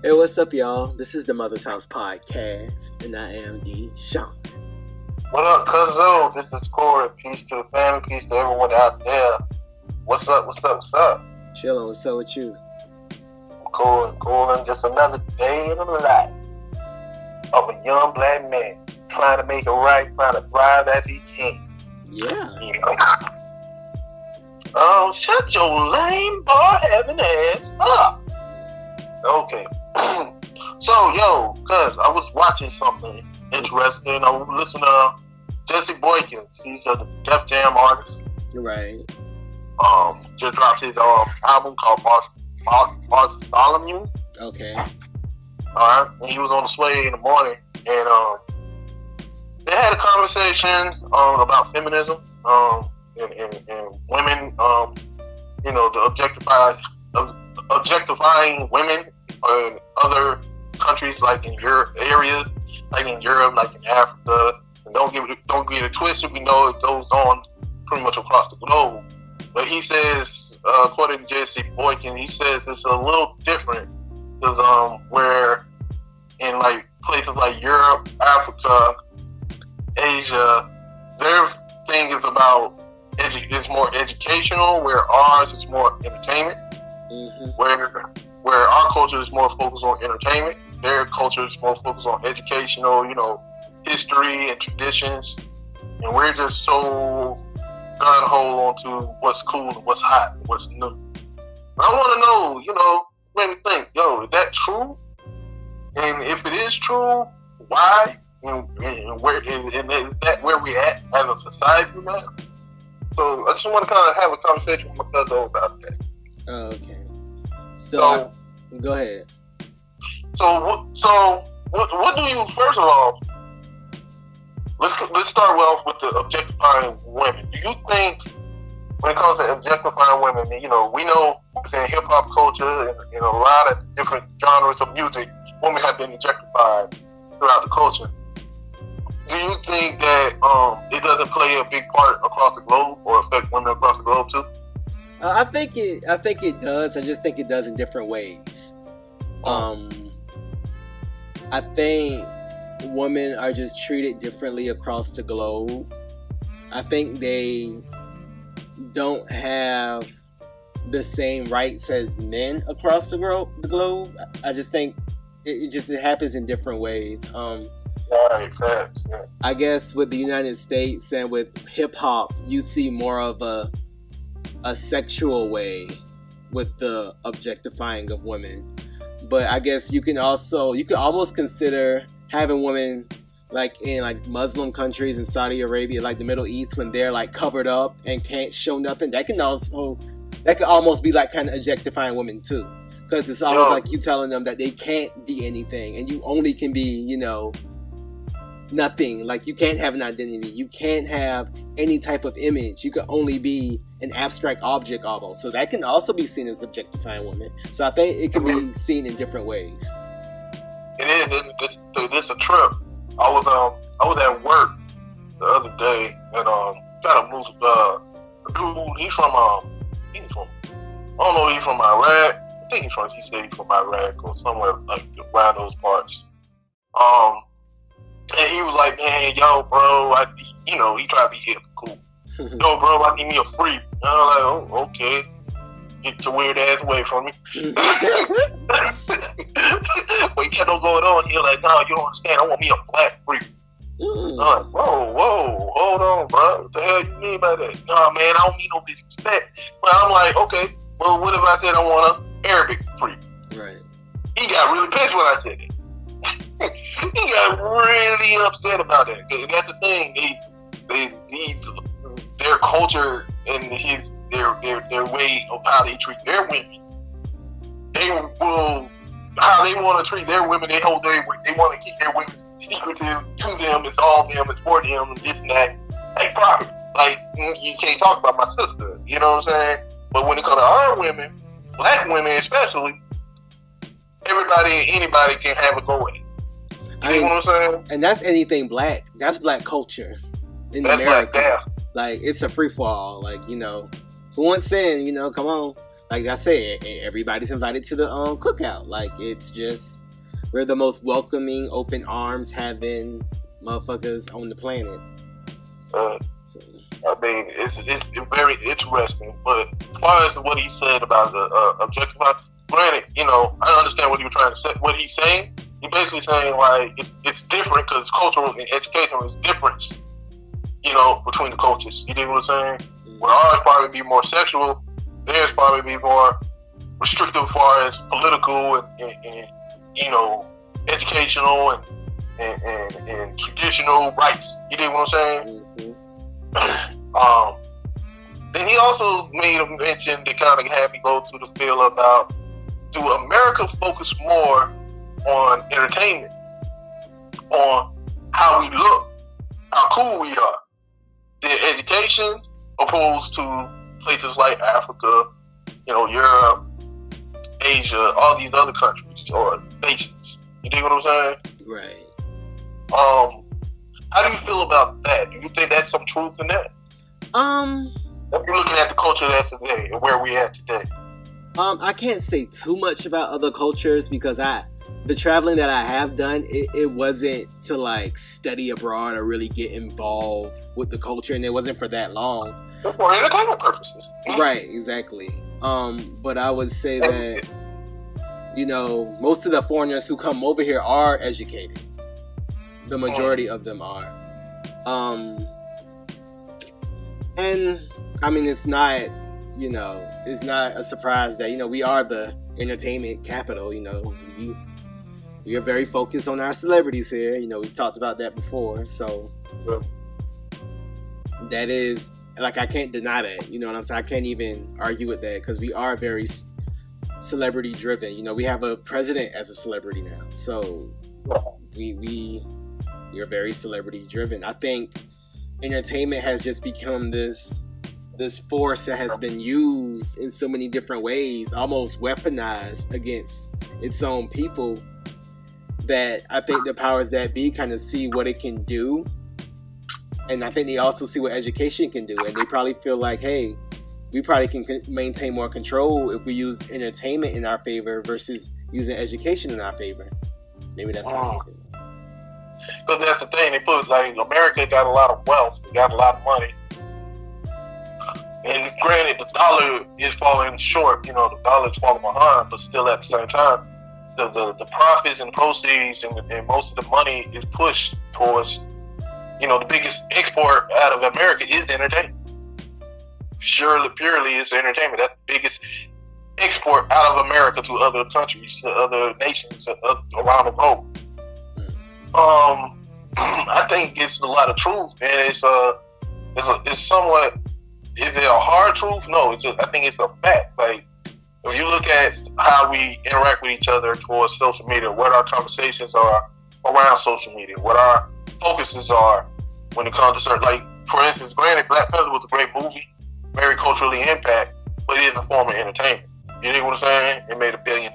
Hey, what's up, y'all? This is the Mother's House Podcast, and I am D. Sean. What up, Cuzzo? This is Corey. Peace to the family. Peace to everyone out there. What's up? What's up? What's up? Chillin', what's up with you? Cool. Just another day in the life of a young black man trying to make it right, trying to thrive as he can. Yeah. You know? Oh, shut your lame bar having ass up. Okay. So, cuz I was watching something interesting. I was listening to Jesse Boykins. He's a Def Jam artist. Right. Just dropped his album called Bartholomew. Okay. Alright. And he was on the Sway in the morning, and they had a conversation about feminism, and women, the objectifying women in other countries, like in Europe areas, like in Europe, like in Africa. And don't get it twisted. We know it goes on pretty much across the globe. But he says, according to Jesse Boykin, he says it's a little different because where in like places like Europe, Africa, Asia, their thing is about it's more educational, where ours is more entertainment. Mm-hmm. Where our culture is more focused on entertainment, their culture is more focused on educational, history and traditions, and we're just so gun-ho onto what's cool and what's hot and what's new. I want to know, made me think, is that true? And if it is true, why? And where is that where we at as a society now? So I just want to kind of have a conversation with my cousin about that. Oh, okay. So go ahead. So what do you, first of all, let's start off with the objectifying women. Do you think when it comes to objectifying women, we know in hip hop culture and in a lot of different genres of music, women have been objectified throughout the culture. Do you think that it doesn't play a big part across the globe or affect women across the globe too? I think it does. I just think it does in different ways. I think women are just treated differently across the globe. I think they don't have the same rights as men across the globe. I just think it happens in different ways. Right, facts. Yeah. I guess with the United States and with hip hop, you see more of a sexual way with the objectifying of women. But I guess you can almost consider having women like in like Muslim countries in Saudi Arabia, like the Middle East, when they're like covered up and can't show nothing. That could almost be like kind of objectifying women too, because it's almost like you telling them that they can't be anything and you only can be, nothing. Like you can't have an identity, you can't have any type of image, you can only be an abstract object almost. So that can also be seen as objectifying women. So I think it can be seen in different ways. It is. It's a trip. I was at work the other day and got a dude. He's from I don't know, he's from Iraq. I think he said he's from Iraq or somewhere like around those parts. And he was like, man, yo, bro, he tried to be hip, cool. Yo, bro, I need me a freak. And I'm like, oh, okay. Get your weird ass away from me. But he kept on going on. He was like, no, you don't understand. I want me a black freak. I'm like, whoa, hold on, bro. What the hell you mean by that? Nah, man, I don't mean no disrespect. But I'm like, okay, well, what if I said I want an Arabic freak? Right. He got really pissed when I said it. He got really upset about that. That's the thing. Their culture and their way of how they treat their women. How they want to treat their women. They want to keep their women secretive to them. It's all them. It's for them. And this and that. Like property. Like you can't talk about my sister. You know what I'm saying? But when it comes to our women, black women especially, anybody can have a go at it. You know what I'm saying? And that's anything black. That's black culture in America. Like it's a free for all. Like who wants sin? Come on. like I said, everybody's invited to the cookout. Like it's just we're the most welcoming, open arms having motherfuckers on the planet. So. I mean, it's very interesting. But as far as what he said about the objectifying, granted, you know, I understand what he was trying to say. What he's saying, he's basically saying like it's different because cultural and educational is different. You know, between the cultures. You dig what I'm saying? Where ours probably be more sexual, theirs probably be more restrictive as far as political and you know, educational and traditional rights. You dig what I'm saying? Then he also made a mention that kind of had me go to the feel about, do America focus more on entertainment, on how we look, how cool we are, than education, opposed to places like Africa, you know, Europe, Asia, all these other countries or nations. You dig what I'm saying? Right. How do you feel about that? Do you think that's some truth in that? If you're looking at the culture that's today and where we at today. I can't say too much about other cultures because the traveling that I have done, it wasn't to like study abroad or really get involved with the culture, and it wasn't for that long. For entertainment purposes. Right, exactly. But I would say that, you know, most of the foreigners who come over here are educated. The majority of them are. And I mean, it's not, you know, it's not a surprise that, you know, we are the entertainment capital. You know, we are very focused on our celebrities here. You know, we've talked about that before. So that is, like, I can't deny that. You know what I'm saying? I can't even argue with that because we are very celebrity driven. You know, we have a president as a celebrity now. So we are very celebrity driven. I think entertainment has just become this force that has been used in so many different ways, almost weaponized against its own people, that I think the powers that be kind of see what it can do. And I think they also see what education can do. And they probably feel like, hey, we probably can maintain more control if we use entertainment in our favor versus using education in our favor. Maybe that's how I feel. Because that's the thing, they put, like, America got a lot of wealth, they got a lot of money. And granted, the dollar is falling short, you know, the dollar is falling behind, but still at the same time, the profits and proceeds and most of the money is pushed towards, you know, the biggest export out of America is entertainment. Purely it's entertainment. That's the biggest export out of America to other countries, to other nations around the globe. I think it's a lot of truth, and it's somewhat. Is it a hard truth? No, I think it's a fact. Like, if you look at how we interact with each other towards social media, what our conversations are around social media, what our focuses are when it comes to certain, like, for instance, granted, Black Panther was a great movie, very culturally impact, but it is a form of entertainment. You know what I'm saying? It made $1 billion.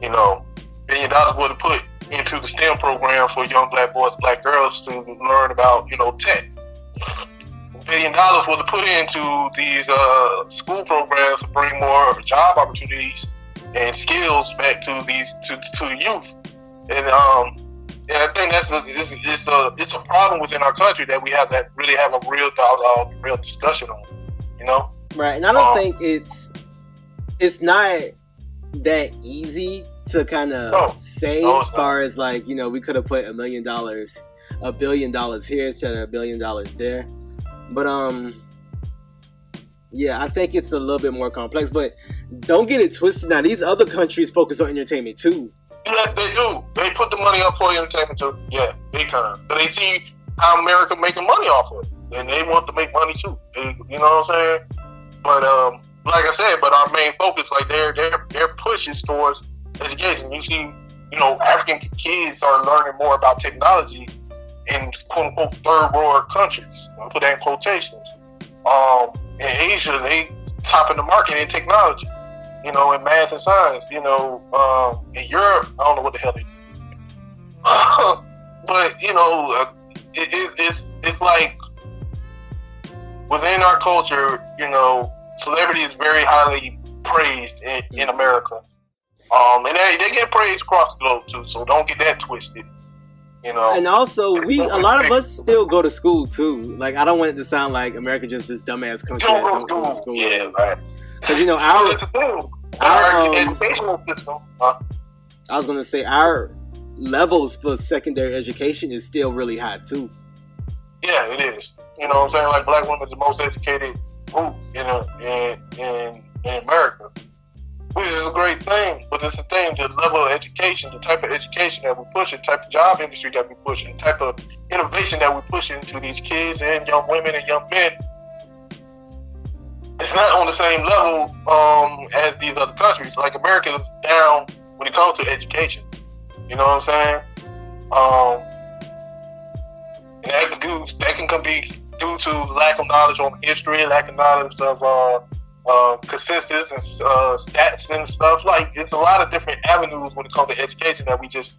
You know, $1 billion would have put into the STEM program for young Black boys, Black girls to learn about, you know, tech. $1 billion was put into these school programs to bring more job opportunities and skills back to the youth. And I think it's a problem within our country that we have that really have a real dialogue, real discussion on, you know? Right, and I don't think it's not that easy to kind of say as far as, like, you know, we could have put $1 billion here instead of $1 billion there. But yeah, I think it's a little bit more complex. But don't get it twisted. Now, these other countries focus on entertainment too. Yeah, they do. They put the money up for entertainment too. Yeah, big time. But they see how America making money off of it, and they want to make money too. You know what I'm saying? But like I said, but our main focus, like their push is towards education. You see, you know, African kids are learning more about technology in quote unquote third world countries. I put that in quotations. In Asia, they top in the market in technology. You know, in math and science. You know, in Europe, I don't know what the hell they do. But you know, it's like within our culture, you know, celebrity is very highly praised in America. And they get praised across the globe too, so don't get that twisted. You know. And also, a lot of us still go to school too. Like, I don't want it to sound like America just this dumbass country that don't go to school. Yeah, right. Because, you know, our educational system. I was gonna say our levels for secondary education is still really high too. Yeah, it is. You know what I'm saying? Like, black women are the most educated group in America, which is a great thing. But it's the thing, the level of education, the type of education that we push, the type of job industry that we push, the type of innovation that we push into these kids and young women and young men, it's not on the same level as these other countries. Like, America is down when it comes to education. You know what I'm saying? And that can be due to lack of knowledge on history, lack of knowledge of consensus and stats and stuff. Like, it's a lot of different avenues when it comes to education that we just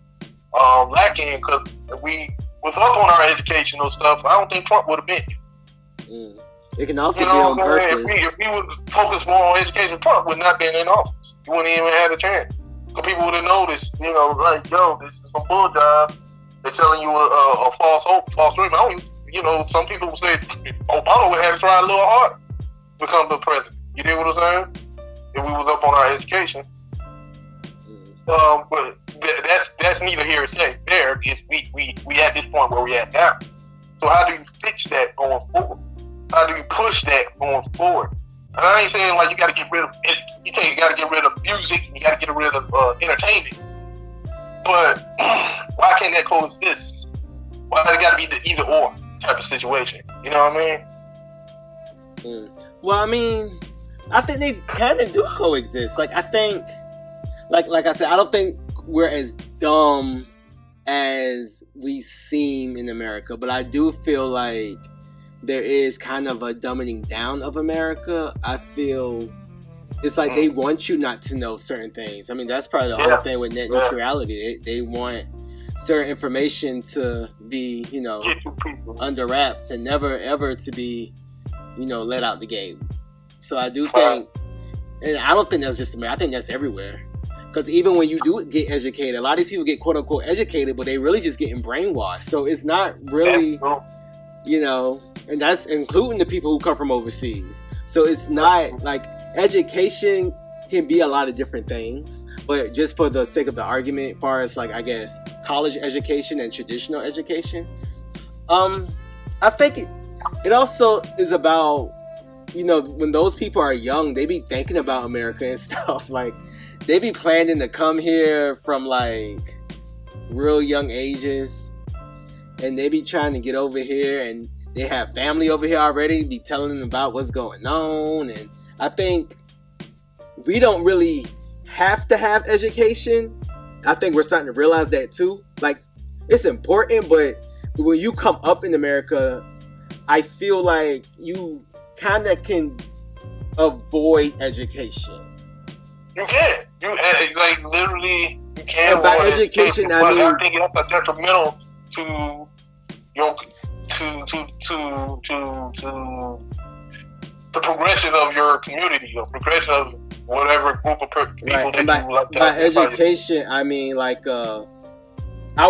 lack in. Because if we was up on our educational stuff, I don't think Trump would have been here. It can also be on purpose. If he would focus more on education, Trump would not been in office. He wouldn't even have a chance. So people would have noticed, you know, like, yo, this is some bull job. They're telling you a false hope, false dream. You know, some people say Obama would have to try a little harder to become the president. You know what I'm saying? If we was up on our education. But that's neither here nor there. We at this point where we at now. So how do you fix that going forward? How do you push that going forward? And I ain't saying like you got to get rid of you got to get rid of music and you got to get rid of entertainment. But why can't that coexist? Why it got to be the either or type of situation? You know what I mean? Well, I mean, I think they kind of do coexist. Like, I think, like I said, I don't think we're as dumb as we seem in America, but I do feel like there is kind of a dumbing down of America. I feel it's like they want you not to know certain things. I mean, that's probably the whole thing with net neutrality. They want certain information to be, you know, under wraps and never ever to be, you know, let out the game. So I do think, and I don't think that's just America. I think that's everywhere. Because even when you do get educated, a lot of these people get quote unquote educated, but they really just getting brainwashed. So it's not really, you know, and that's including the people who come from overseas. So it's not like education can be a lot of different things, but just for the sake of the argument, as far as like, I guess, college education and traditional education, I think it also is about, you know, when those people are young, they be thinking about America and stuff. Like, they be planning to come here from like real young ages, and they be trying to get over here, and they have family over here already, be telling them about what's going on. And I think we don't really have to have education. I think we're starting to realize that too. Like, it's important, but when you come up in America, I feel like you kind of can avoid education. You can. You like literally you can. And by education, I mean, I think it's detrimental to your to the progression of your community, or progression of whatever group of people that you like. By education, I mean like I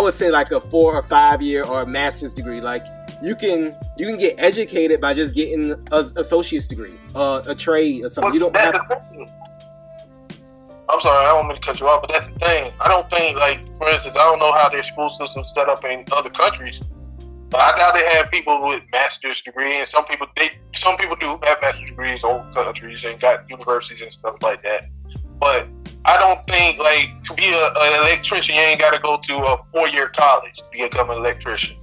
would say like a 4 or 5 year or a master's degree. Like, you can get educated by just getting an associate's degree, a trade or something. You don't have to. I'm sorry, I don't mean to cut you off, but that's the thing. I don't think, like, for instance, I don't know how their school system's set up in other countries, but I doubt they have people with master's degree, and some people do have master's degrees in old countries and got universities and stuff like that. But I don't think, like, to be an electrician, you ain't got to go to a 4-year college to become an electrician.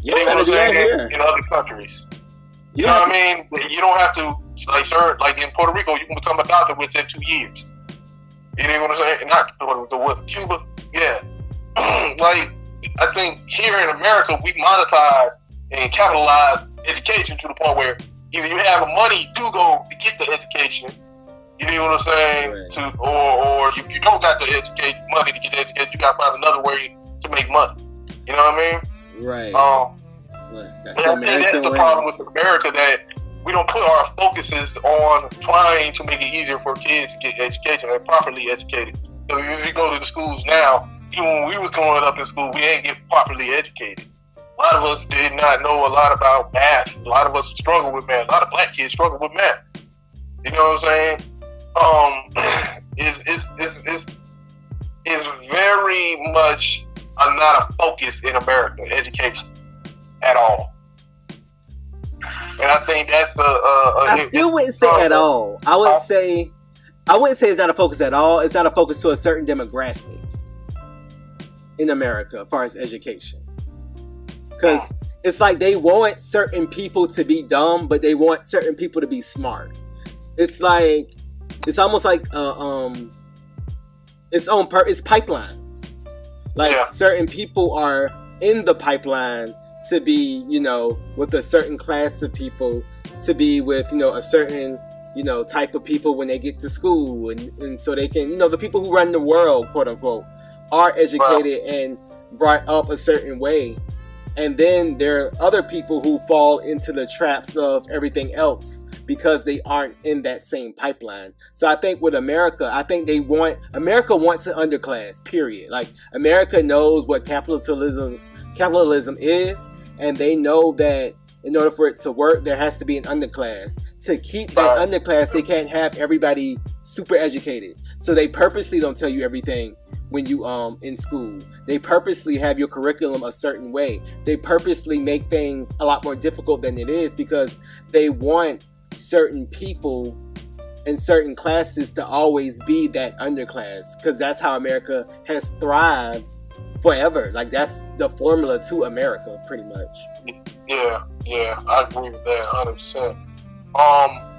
You know what I'm saying? In other countries. You know what I mean? You don't have to, like, sir, like in Puerto Rico, you can become a doctor within 2 years. You know what I'm saying? Not Puerto Rico, what, Cuba? Yeah. Like, I think here in America, we monetize and capitalize education to the point where either you have the money to go to get the education, you know what I'm saying? Right. Or if you don't got the money to get the education, you got to find another way to make money. You know what I mean? Right. That's the problem with America, that we don't put our focuses on trying to make it easier for kids to get education and properly educated. So if you go to the schools now, even when we was growing up in school, we ain't get properly educated. A lot of us did not know a lot about math. A lot of us struggle with math. A lot of black kids struggle with math. You know what I'm saying? It's very much not a focus in America, education, at all. And I think that's I still wouldn't say at all. I wouldn't say it's not a focus at all. It's not a focus to a certain demographic in America as far as education. Because it's like they want certain people to be dumb, but they want certain people to be smart. It's like, it's almost like it's pipelines. Like certain people are in the pipeline to be, you know, with a certain class of people, to be with, you know, a certain, you know, type of people when they get to school, and so they can, you know, the people who run the world, quote unquote, are educated and brought up a certain way. And then there are other people who fall into the traps of everything else because they aren't in that same pipeline. So I think with America, I think America wants an underclass, period. Like, America knows what capitalism is, and they know that in order for it to work, there has to be an underclass. To keep that underclass, they can't have everybody super educated. So they purposely don't tell you everything when you in school. They purposely have your curriculum a certain way. They purposely make things a lot more difficult than it is because they want certain people in certain classes to always be that underclass, because that's how America has thrived forever. Like, that's the formula to America, pretty much. Yeah, I agree with that 100%.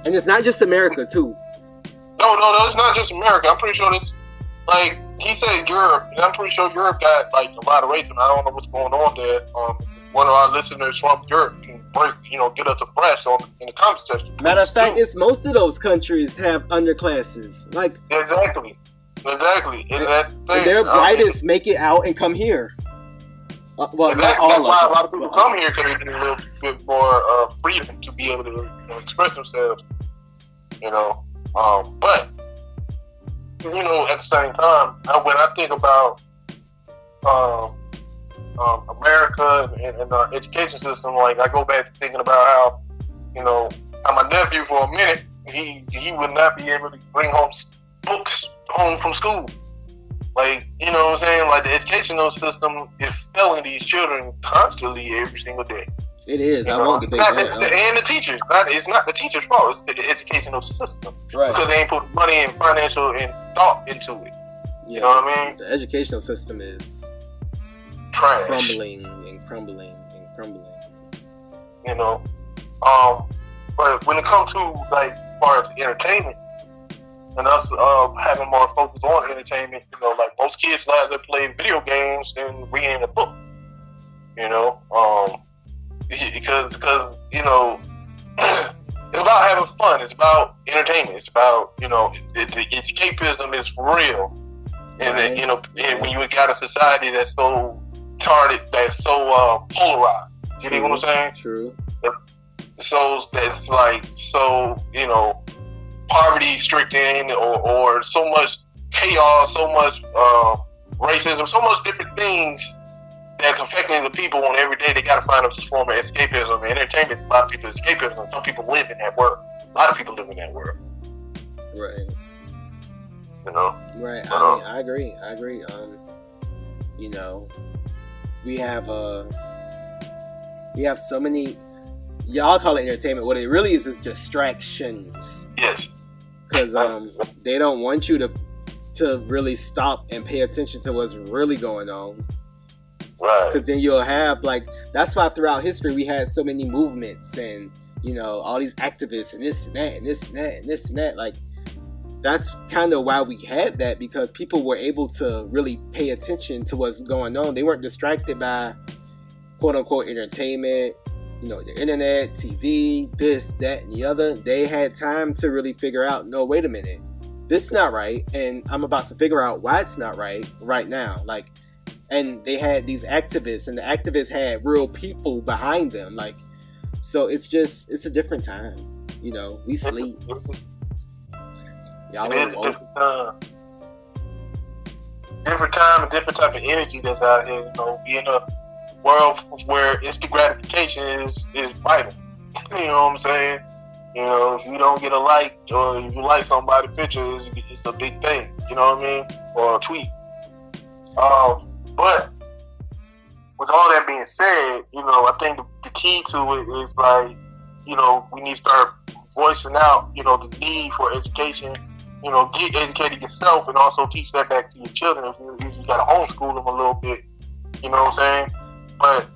And it's not just America too. No, it's not just America. I'm pretty sure this, like he said, Europe, and I'm pretty sure Europe got like a lot of racism. I don't know what's going on there. One of our listeners from Europe can get us abreast in the comment section. Matter of fact, it's most of those countries have underclasses. Like, exactly. And their brightest make it out and come here. Well, not all that's why of a lot of people come here, because they get a little bit more freedom to be able to express themselves. But at the same time, when I think about America and our education system, like, I go back to thinking about how, my nephew, for a minute, he would not be able to bring home books home from school. Like, you know what I'm saying? Like, the educational system is failing these children constantly every single day. It is. I won't debate that. And the teachers. It's not the teacher's fault. It's the educational system. Right. Because they ain't put money and financial and thought into it. Yeah, you know what I mean? The educational system is trash. Crumbling. But when it comes to, like, as far as entertainment, and us having more focus on entertainment, like, most kids rather play video games than reading a book. Because it's about having fun. It's about entertainment. It's about, the escapism is real. And right. And when you got a society that's so retarded, that's so polarized. You know what I'm saying? True. So that's like, poverty stricken, or so much chaos, so much racism, so much different things that's affecting the people on every day. They got to find a form of escapism. And entertainment, a lot of people escapism. Some people live in that world. A lot of people live in that world. Right. Right. I agree. We have so many. Y'all call it entertainment. What it really is distractions. Yes. Because they don't want you to really stop and pay attention to what's really going on. Right. Because then you'll have, like, that's why throughout history we had so many movements and, all these activists and this and that and this and that and this and that. Like, that's kind of why we had that, because people were able to really pay attention to what's going on. They weren't distracted by quote unquote entertainment, the internet, TV, this, that, and the other. They had time to really figure out, no, wait a minute, this is not right, and I'm about to figure out why it's not right now. Like, and they had these activists, and the activists had real people behind them. Like, so it's a different time. You know, we sleep. Y'all it ain't is a woke. different time and different type of energy that's out here. You know, we in a world where instant gratification is vital. You know what I'm saying? You know, if you don't get a like or if you like somebody's picture, it's a big thing. You know what I mean? Or a tweet. But with all that being said, you know, I think the key to it is like, you know, we need to start voicing out, you know, the need for education. You know, get educated yourself and also teach that back to your children if you got to homeschool them a little bit. You know what I'm saying? But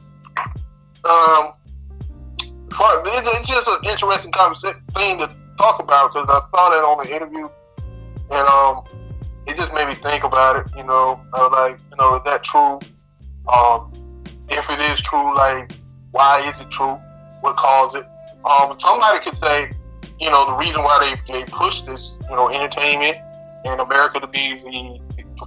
it's just an interesting thing to talk about because I saw that on the interview and it just made me think about it. You know, like, you know, is that true? If it is true, like, why is it true? What caused it? Somebody could say, you know, the reason why they push this, you know, entertainment in America to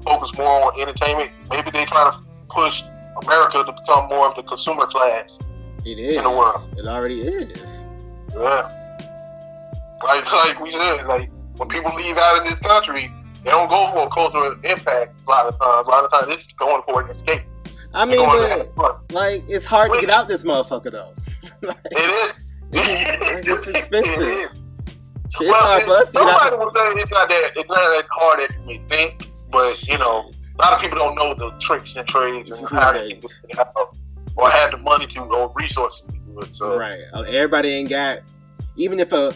focus more on entertainment, maybe they try to push America to become more of the consumer class. It is. In the world. It already is. Yeah. Like we said, like, when people leave out of this country, they don't go for a cultural impact a lot of times. A lot of times, they're just going for an escape. I mean, but, like, it's hard to get out this motherfucker, though. Like, it is. It's expensive. It is. It's hard for us to get out. Somebody will say it's not that hard as you may think, but, you know, a lot of people don't know the tricks and trades and how they can get out, or have the money to, or resources to do it. So. Right. Everybody ain't got, even if a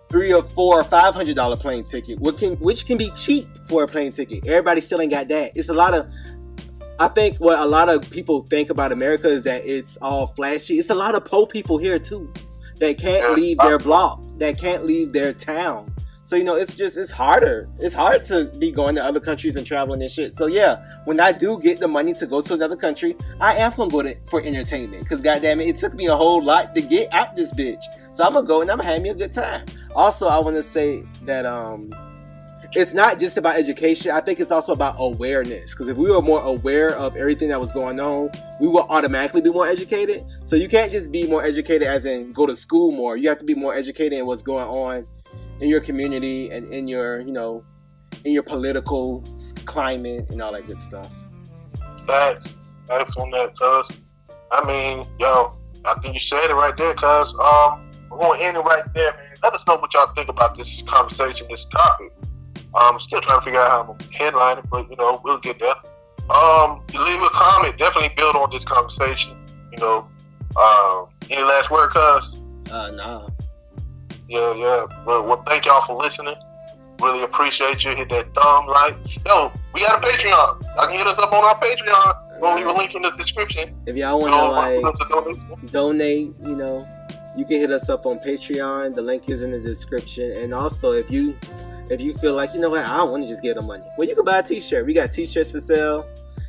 $300 or $400 or $500 plane ticket, which can be cheap for a plane ticket. Everybody still ain't got that. It's a lot of, I think what a lot of people think about America is that it's all flashy. It's a lot of poor people here too that can't leave their block, that can't leave their town. So, you know, it's harder. It's hard to be going to other countries and traveling and shit. So, yeah, when I do get the money to go to another country, I am going to go for entertainment. Because, goddamn it took me a whole lot to get out this bitch. So, I'm going to go and I'm going to have me a good time. Also, I want to say that it's not just about education. I think it's also about awareness. Because if we were more aware of everything that was going on, we will automatically be more educated. So, you can't just be more educated as in go to school more. You have to be more educated in what's going on in your community and in your, you know, in your political climate and all that good stuff. Facts on that, cuz. I mean, yo, I think you said it right there, cuz. We're going to end it right there, man. Let us know what y'all think about this conversation, this topic. I'm still trying to figure out how I'm going to headline it, but, you know, we'll get there. You leave a comment. Definitely build on this conversation. You know, any last word, cuz? Nah. Yeah. Well, thank y'all for listening. Really appreciate you. Hit that thumb like. Yo, we got a Patreon. Y'all can hit us up on our Patreon. We'll leave a link in the description. If y'all want to donate, you know, you can hit us up on Patreon. The link is in the description. And also, if you feel like, you know what, I don't want to just give them money, well, you can buy a t-shirt. We got t-shirts for sale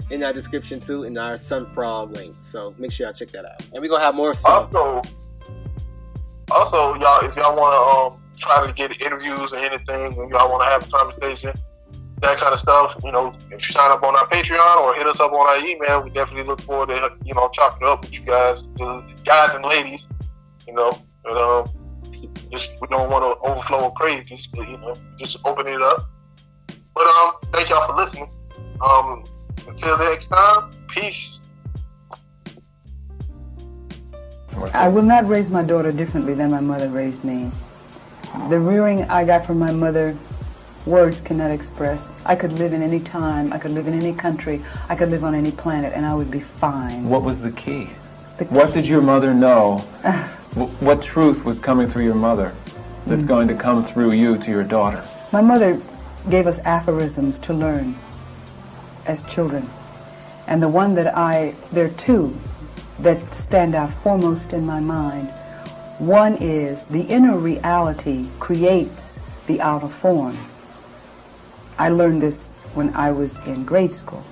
in our description too, in our Sunfrog link. So make sure y'all check that out. And we're gonna have more stuff. Also, y'all, if y'all want to try to get interviews or anything, and y'all want to have a conversation, that kind of stuff, you know, if you sign up on our Patreon or hit us up on our email, we definitely look forward to, you know, chopping it up with you guys, the guys and ladies, you know, and just, we don't want to overflow with crazy, but, you know, just open it up. But thank y'all for listening. Until next time, peace. I will not raise my daughter differently than my mother raised me. The rearing I got from my mother, words cannot express. I could live in any time, I could live in any country, I could live on any planet, and I would be fine. What was the key? What did your mother know? What truth was coming through your mother that's going to come through you to your daughter? My mother gave us aphorisms to learn as children. And the one that there are two that stand out foremost in my mind. One is the inner reality creates the outer form. I learned this when I was in grade school.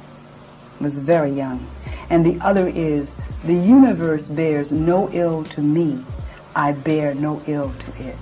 I was very young. And the other is the universe bears no ill to me. I bear no ill to it.